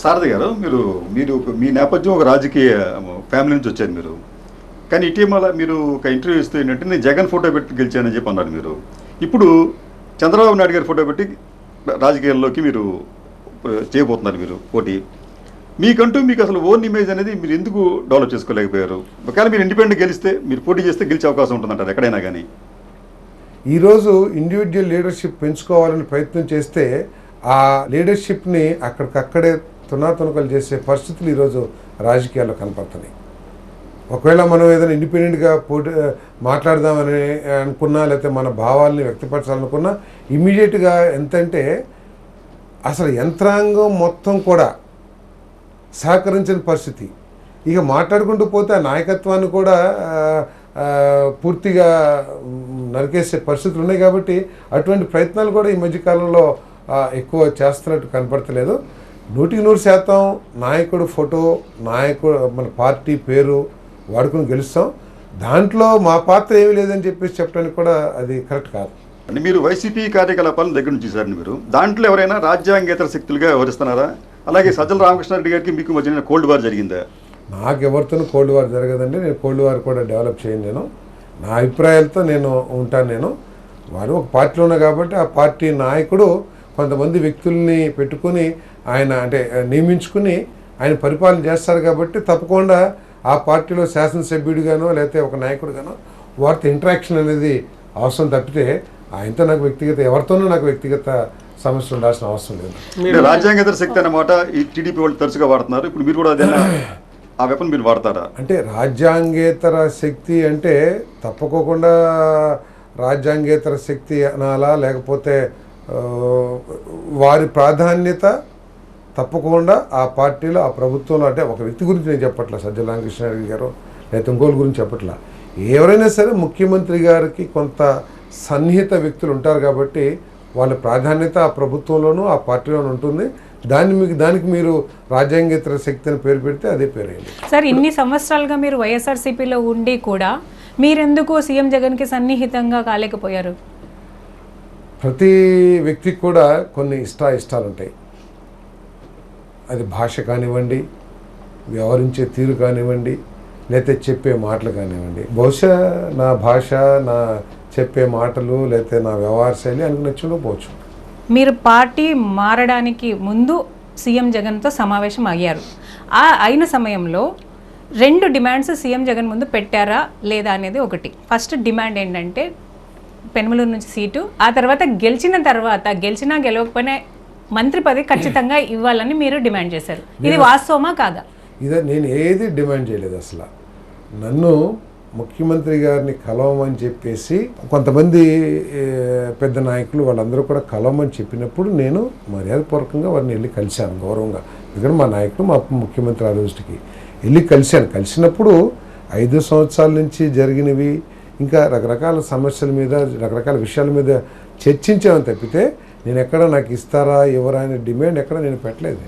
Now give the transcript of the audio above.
సారథి గారు, మీరు మీరు మీ నేపథ్యం ఒక రాజకీయ ఫ్యామిలీ నుంచి వచ్చారు మీరు. కానీ ఇటీవల మీరు ఒక ఇంటర్వ్యూ ఇస్తూ ఏంటంటే నేను జగన్ ఫోటో పెట్టి గెలిచానని చెప్పి అన్నారు మీరు. ఇప్పుడు చంద్రబాబు నాయుడు గారి ఫోటో పెట్టి రాజకీయాల్లోకి మీరు చేయబోతున్నారు మీరు పోటీ. మీకంటూ మీకు అసలు ఓన్ ఇమేజ్ అనేది మీరు ఎందుకు డెవలప్ చేసుకోలేకపోయారు? ఒకవేళ మీరు ఇండిపెండెంట్ గెలిస్తే, మీరు పోటీ చేస్తే గెలిచే అవకాశం ఉంటుందంటారు ఎక్కడైనా కానీ. ఈరోజు ఇండివిజువల్ లీడర్షిప్ పెంచుకోవాలని ప్రయత్నం చేస్తే ఆ లీడర్షిప్ని అక్కడికక్కడే తునాతునకలు చేసే పరిస్థితులు ఈరోజు రాజకీయాల్లో కనపడుతున్నాయి. ఒకవేళ మనం ఏదైనా ఇండిపెండెంట్గా పోటీ మాట్లాడదామని అనుకున్నా, లేకపోతే మన భావాల్ని వ్యక్తపరచాలనుకున్నా ఇమ్మీడియట్గా ఎంతంటే అసలు యంత్రాంగం మొత్తం కూడా సహకరించిన పరిస్థితి. ఇక మాట్లాడుకుంటూ పోతే ఆ నాయకత్వాన్ని కూడా పూర్తిగా నరికేసే పరిస్థితులు ఉన్నాయి. కాబట్టి అటువంటి ప్రయత్నాలు కూడా ఈ మధ్యకాలంలో ఎక్కువ చేస్తున్నట్టు కనపడతలేదు. 100% నాయకుడు ఫోటో, నాయకుడు మన పార్టీ పేరు వాడుకుని గెలుస్తాం. దాంట్లో మా పాత్ర ఏమీ లేదని చెప్పేసి చెప్పడానికి కూడా అది కరెక్ట్ కాదు. అంటే మీరు వైసీపీ కార్యకలాపాలను దగ్గర నుంచి చూసారండి మీరు. దాంట్లో ఎవరైనా రాజ్యాంగేతర శక్తులుగా వ్యవహరిస్తున్నారా? అలాగే సజ్జల రామకృష్ణారెడ్డి గారికి మీకు మధ్య కోల్డ్ వార్ జరిగిందా? నాకు ఎవరితోనూ కోల్డ్ వార్ జరగదండి. నేను కోల్డ్ వార్ కూడా డెవలప్ చేయను. నేను నా అభిప్రాయాలతో నేను ఉంటాను. వారు ఒక పార్టీలో ఉన్నా కాబట్టి ఆ పార్టీ నాయకుడు కొంతమంది వ్యక్తుల్ని పెట్టుకుని ఆయన అంటే నియమించుకుని ఆయన పరిపాలన చేస్తారు. కాబట్టి తప్పకుండా ఆ పార్టీలో శాసనసభ్యుడిగానో లేకపోతే ఒక నాయకుడిగానో వారితో ఇంటరాక్షన్ అనేది అవసరం తప్పితే ఆయనతో నాకు ఎవరితోనూ నాకు వ్యక్తిగత సమస్య ఉండాల్సిన అవసరం లేదు. మీరు రాజ్యాంగేతర శక్తి అన్నమాట ఈ టీడీపీ వాళ్ళు తరచుగా వాడుతున్నారు. ఇప్పుడు మీరు కూడా అదేనా ఆ వెపన్ మీరు వాడతారా? అంటే రాజ్యాంగేతర శక్తి అంటే తప్పకోకుండా రాజ్యాంగేతర శక్తి అనాలా, లేకపోతే వారి ప్రాధాన్యత తప్పకుండా ఆ పార్టీలో ఆ ప్రభుత్వంలో, అంటే ఒక వ్యక్తి గురించి నేను చెప్పట్లా, సజ్జల రామకృష్ణారెడ్డి గారు లేదా ఇంకోళ్ళ గురించి చెప్పట్లా, ఎవరైనా సరే ముఖ్యమంత్రి గారికి కొంత సన్నిహిత వ్యక్తులు ఉంటారు. కాబట్టి వాళ్ళ ప్రాధాన్యత ఆ ప్రభుత్వంలోనూ ఆ పార్టీలోనూ ఉంటుంది. దానికి మీరు రాజ్యాంగేతర శక్తి అని పేరు పెడితే అదే పేరు అయింది. సార్, ఇన్ని సంవత్సరాలుగా మీరు వైఎస్ఆర్సీపీలో ఉండి కూడా మీరెందుకు సీఎం జగన్కి సన్నిహితంగా కాలేకపోయారు? ప్రతి వ్యక్తికి కూడా కొన్ని ఇష్టాలు ఉంటాయి. అది భాష కానివ్వండి, వ్యవహరించే తీరు కానివ్వండి, లేకపోతే చెప్పే మాటలు కానివ్వండి. బహుశా నా భాష, నా చెప్పే మాటలు, లేకపోతే నా వ్యవహార శైలి ఆయనకు నచ్చకపోవచ్చు. మీరు పార్టీ మారడానికి ముందు సీఎం జగన్తో సమావేశం అయ్యారు. ఆ అయిన సమయంలో 2 డిమాండ్స్ సీఎం జగన్ ముందు పెట్టారా లేదా అనేది ఒకటి. ఫస్ట్ డిమాండ్ ఏంటంటే పెనుమలూరు నుంచి సీటు, ఆ తర్వాత గెలిచినా గెలవకపోయినా మంత్రి పదవి ఖచ్చితంగా ఇవ్వాలని మీరు డిమాండ్ చేశారు. ఇది వాస్తవమా కాదా? ఇదే నేను ఏది డిమాండ్ చేయలేదు. అసలు నన్ను ముఖ్యమంత్రి గారిని కలవమని చెప్పేసి కొంతమంది పెద్ద నాయకులు వాళ్ళందరూ కూడా కలవమని చెప్పినప్పుడు నేను మర్యాదపూర్వకంగా వారిని వెళ్ళి కలిశాను గౌరవంగా. ఎందుకంటే మా నాయకుడు మా ముఖ్యమంత్రి ఆ రోజుకి వెళ్ళి కలిసినప్పుడు 5 సంవత్సరాల నుంచి జరిగినవి ఇంకా రకరకాల సమస్యల మీద, రకరకాల విషయాల మీద చర్చించామని తప్పితే నేను ఎక్కడ నాకు ఇస్తారా ఎవరా అనే డిమాండ్ ఎక్కడ నేను పెట్టలేదు.